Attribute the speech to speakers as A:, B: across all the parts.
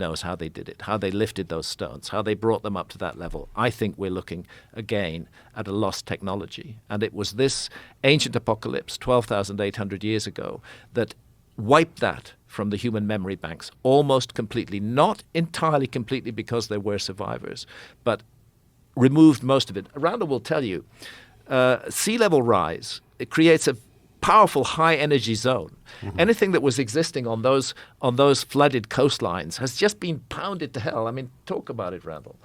A: knows how they did it, how they lifted those stones, how they brought them up to that level. I think we're looking again at a lost technology. And it was this ancient apocalypse 12,800 years ago that wiped that from the human memory banks almost completely, not entirely completely because there were survivors, but removed most of it. Randall will tell you, sea level rise, it creates a powerful high energy zone. Mm-hmm. Anything that was existing on those flooded coastlines has just been pounded to hell. I mean, talk about it, Randall.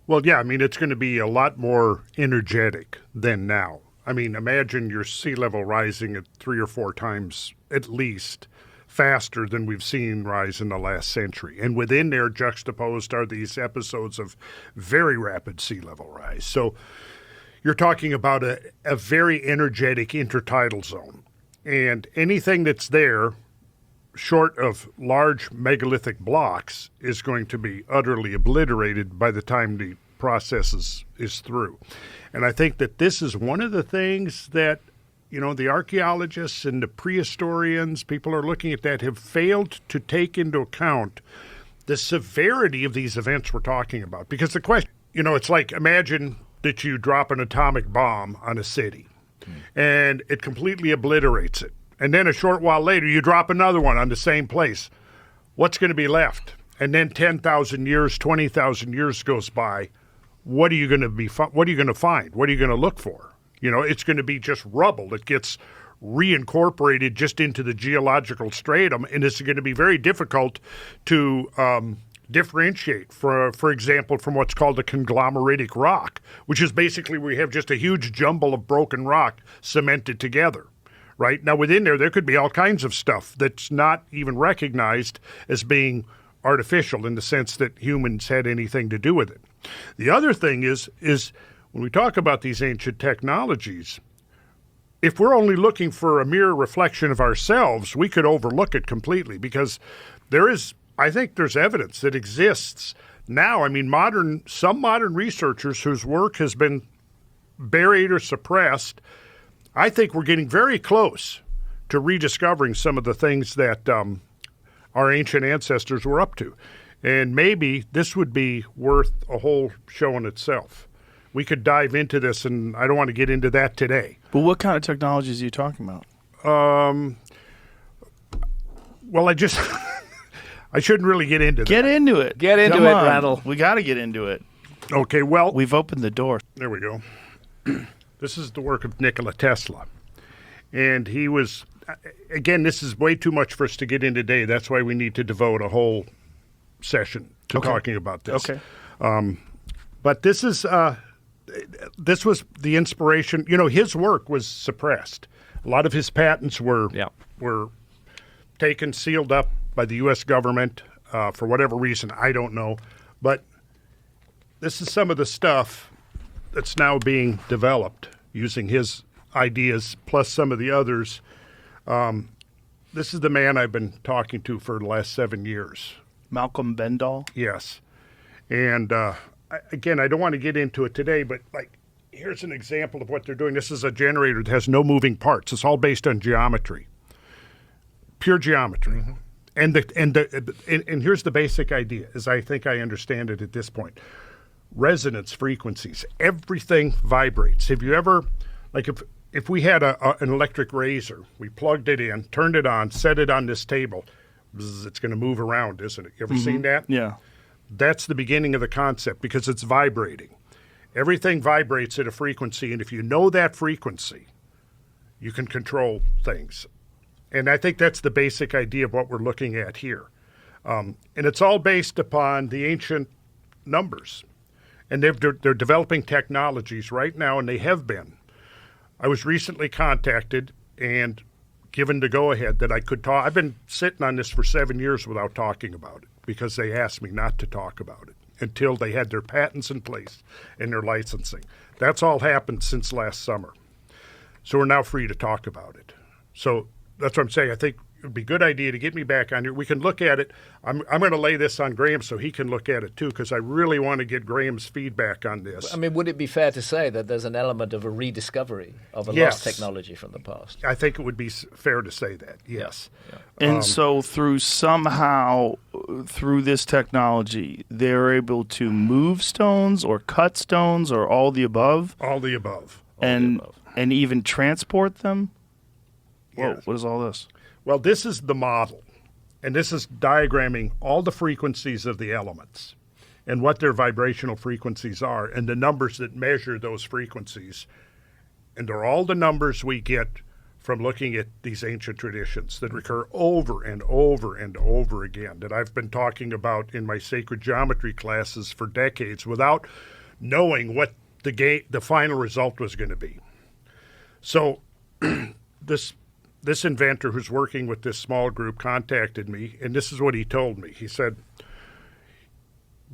B: Well, yeah, I mean, it's going to be a lot more energetic than now. I mean, imagine your sea level rising at 3 or 4 times at least faster than we've seen rise in the last century. And within there, juxtaposed are these episodes of very rapid sea level rise. So you're talking about a very energetic intertidal zone. And anything that's there, short of large megalithic blocks, is going to be utterly obliterated by the time the process is through. And I think that this is one of the things that, you know, the archaeologists and the prehistorians, people are looking at that, have failed to take into account the severity of these events we're talking about. Because the question, you know, it's like, imagine that you drop an atomic bomb on a city and it completely obliterates it. And then a short while later, you drop another one on the same place. What's going to be left? And then 10,000 years, 20,000 years goes by. What are you going to what are you going to find? What are you going to look for? You know, it's going to be just rubble that gets reincorporated just into the geological stratum, and it's going to be very difficult to differentiate, for example, from what's called a conglomeratic rock, which is basically we have just a huge jumble of broken rock cemented together, right? Now, within there could be all kinds of stuff that's not even recognized as being artificial in the sense that humans had anything to do with it. The other thing is when we talk about these ancient technologies, if we're only looking for a mere reflection of ourselves, we could overlook it completely because I think there's evidence that exists now. I mean, some modern researchers whose work has been buried or suppressed, I think we're getting very close to rediscovering some of the things that our ancient ancestors were up to. And maybe this would be worth a whole show in itself. We could dive into this, and I don't want to get into that today.
C: But what kind of technologies are you talking about?
B: Well, I shouldn't really get into that.
C: Get into it.
A: Get into it, Randall.
C: We got to get into it.
B: Okay, well.
C: We've opened the door.
B: There we go. This is the work of Nikola Tesla. And he was, again, this is way too much for us to get into today. That's why we need to devote a whole session to talking about this.
C: Okay.
B: But this was the inspiration. You know, his work was suppressed. A lot of his patents were taken, sealed up by the U.S. government for whatever reason. I don't know. But this is some of the stuff that's now being developed using his ideas plus some of the others. This is the man I've been talking to for the last 7 years.
C: Malcolm Bendall?
B: Yes. And again, I don't want to get into it today, but like, here's an example of what they're doing. This is a generator that has no moving parts. It's all based on geometry, pure geometry. Mm-hmm. And here's the basic idea, as I think I understand it at this point. Resonance frequencies. Everything vibrates. Have you ever, like if we had an electric razor, we plugged it in, turned it on, set it on this table, bzz, it's going to move around, isn't it? You ever seen that?
C: Yeah.
B: That's the beginning of the concept because it's vibrating. Everything vibrates at a frequency, and if you know that frequency, you can control things. And I think that's the basic idea of what we're looking at here. And it's all based upon the ancient numbers. And they're developing technologies right now, and they have been. I was recently contacted and given the go-ahead that I could talk. I've been sitting on this for 7 years without talking about it because they asked me not to talk about it until they had their patents in place and their licensing. That's all happened since last summer. So we're now free to talk about it. So that's what I'm saying. I think, would be a good idea to get me back on here. We can look at it. I'm going to lay this on Graham so he can look at it too, because I really want to get Graham's feedback on this.
A: I mean, would it be fair to say that there's an element of a rediscovery of a
B: Yes.
A: lost technology from the past?
B: I think it would be fair to say that, yes.
C: And so through this technology, they're able to move stones or cut stones or all the above
B: All the above.
C: and even transport them? Whoa,
B: Yes.
C: what is all this?
B: Well, this is the model, and this is diagramming all the frequencies of the elements and what their vibrational frequencies are and the numbers that measure those frequencies. And they're all the numbers we get from looking at these ancient traditions that recur over and over and over again, that I've been talking about in my sacred geometry classes for decades without knowing what the final result was going to be. So this inventor who's working with this small group contacted me, and this is what he told me. He said,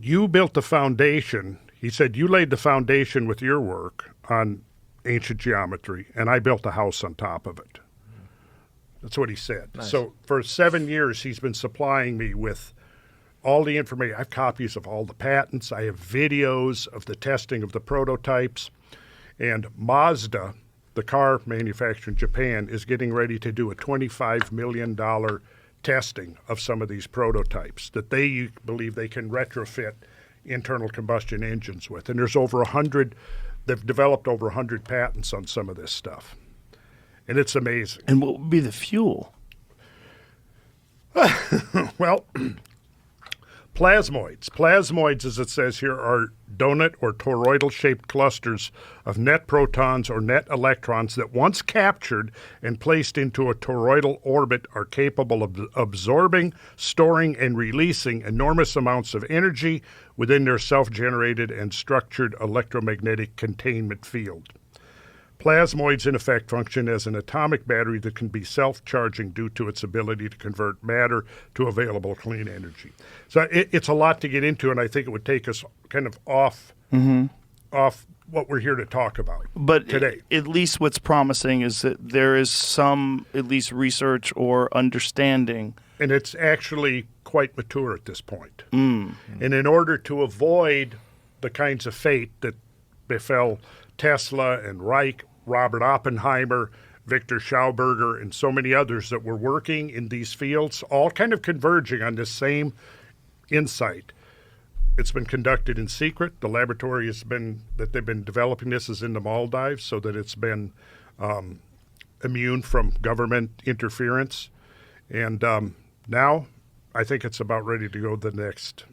B: you built the foundation. He said, you laid the foundation with your work on ancient geometry, and I built a house on top of it. That's what he said.
A: Nice.
B: So for 7 years, he's been supplying me with all the information. I have copies of all the patents. I have videos of the testing of the prototypes. And Mazda, the car manufacturer in Japan, is getting ready to do a $25 million testing of some of these prototypes that they believe they can retrofit internal combustion engines with. And there's over 100, they've developed over 100 patents on some of this stuff. And it's amazing.
C: And what would be the fuel?
B: Well, plasmoids. Plasmoids, as it says here, are donut or toroidal-shaped clusters of net protons or net electrons that once captured and placed into a toroidal orbit are capable of absorbing, storing, and releasing enormous amounts of energy within their self-generated and structured electromagnetic containment field. Plasmoids, in effect, function as an atomic battery that can be self-charging due to its ability to convert matter to available clean energy. So it's a lot to get into, and I think it would take us kind of off what we're here to talk about
C: But
B: today.
C: at least what's promising is that there is some, at least, research or understanding.
B: And it's actually quite mature at this point. And in order to avoid the kinds of fate that befell Tesla and Reich, Robert Oppenheimer, Victor Schauberger, and so many others that were working in these fields, all kind of converging on this same insight. It's been conducted in secret. The laboratory that they've been developing this is in the Maldives, so that it's been immune from government interference. And now I think it's about ready to go the next